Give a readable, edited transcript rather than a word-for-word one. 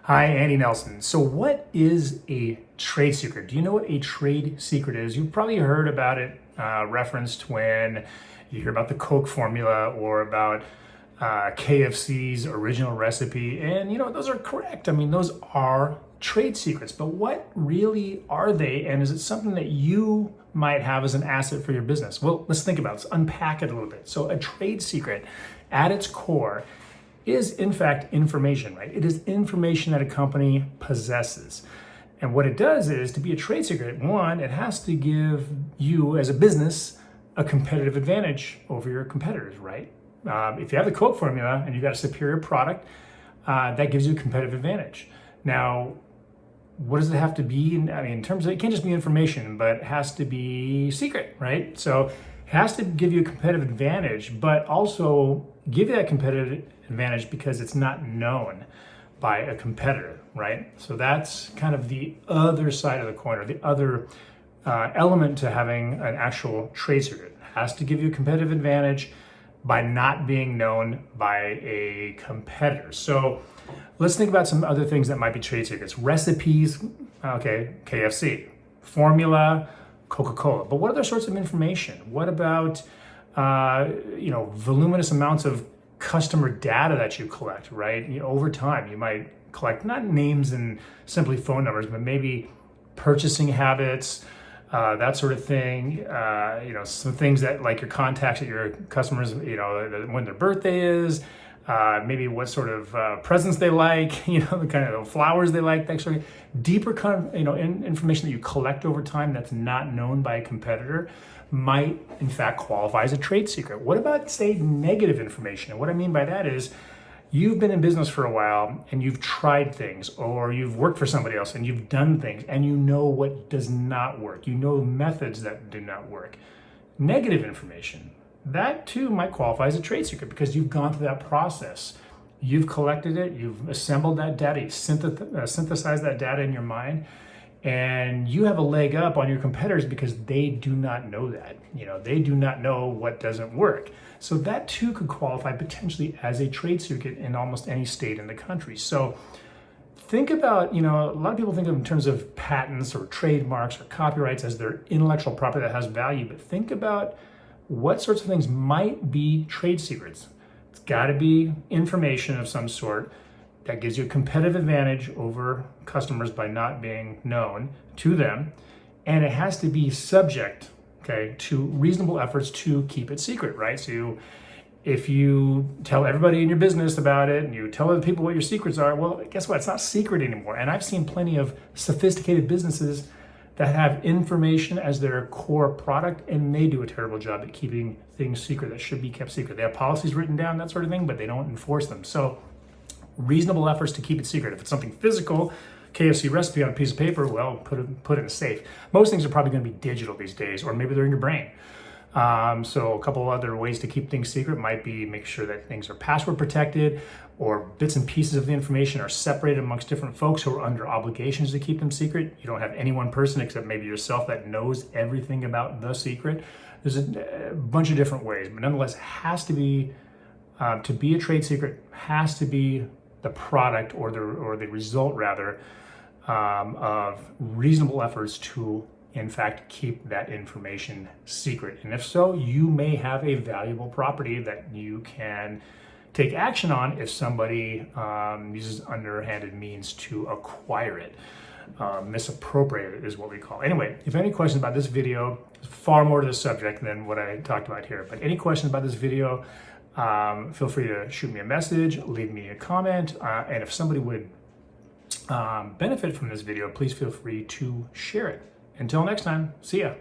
Hi, Andy Nelson. So what is a trade secret? Do you know what a trade secret is? You've probably heard about it referenced when you hear about the Coke formula or about KFC's original recipe. And those are correct. I mean, those are trade secrets, but what really are they? And is it something that you might have as an asset for your business? Well, let's think about it. Let's unpack it a little bit. So a trade secret at its core is in fact information, right? It is information that a company possesses. And what it does is, to be a trade secret, one, it has to give you as a business a competitive advantage over your competitors, right? If you have the Coke formula and you've got a superior product, that gives you a competitive advantage. Now, what does it have to be? I mean, in terms of, it can't just be information, but it has to be secret, right? So it has to give you a competitive advantage, but also give you that competitive advantage because it's not known by a competitor, right? So that's kind of the other side of the coin, or the other element to having an actual trade secret. It has to give you a competitive advantage by not being known by a competitor. So let's think about some other things that might be trade secrets. Recipes, okay, KFC. Formula, Coca-Cola. But what other sorts of information? What about voluminous amounts of customer data that you collect, right? Over time, you might collect not names and simply phone numbers, but maybe purchasing habits, that sort of thing. Some things that, like, your contacts at your customers, when their birthday is, maybe what sort of presents they like, the kind of flowers they like, that sort of deeper information that you collect over time that's not known by a competitor might in fact qualify as a trade secret. What about, say, negative information? And what I mean by that is, you've been in business for a while and you've tried things, or you've worked for somebody else and you've done things and you know what does not work. You know methods that do not work. Negative information, that too might qualify as a trade secret because you've gone through that process. You've collected it, you've assembled that data, you've synthesized that data in your mind, and you have a leg up on your competitors because they do not know that. They do not know what doesn't work. So that too could qualify potentially as a trade secret in almost any state in the country. So think about, a lot of people think of in terms of patents or trademarks or copyrights as their intellectual property that has value, but think about what sorts of things might be trade secrets. It's got to be information of some sort that gives you a competitive advantage over customers by not being known to them. And it has to be subject, to reasonable efforts to keep it secret, right? So if you tell everybody in your business about it and you tell other people what your secrets are, well, guess what? It's not secret anymore. And I've seen plenty of sophisticated businesses that have information as their core product, and they do a terrible job at keeping things secret that should be kept secret. They have policies written down, that sort of thing, but they don't enforce them. So reasonable efforts to keep it secret. If it's something physical, KFC recipe on a piece of paper, well, put it in a safe. Most things are probably going to be digital these days, or maybe they're in your brain. So a couple other ways to keep things secret might be make sure that things are password protected, or bits and pieces of the information are separated amongst different folks who are under obligations to keep them secret. You don't have any one person except maybe yourself that knows everything about the secret. There's a bunch of different ways, but nonetheless, it has to be a trade secret, has to be the product or the result rather of reasonable efforts to in fact keep that information secret. And if so, you may have a valuable property that you can take action on if somebody uses underhanded means to acquire it. Misappropriate it is what we call. Anyway, if any questions about this video, there's far more to the subject than what I talked about here, but any questions about this video, feel free to shoot me a message, leave me a comment, and if somebody would benefit from this video, please feel free to share it. Until next time, see ya.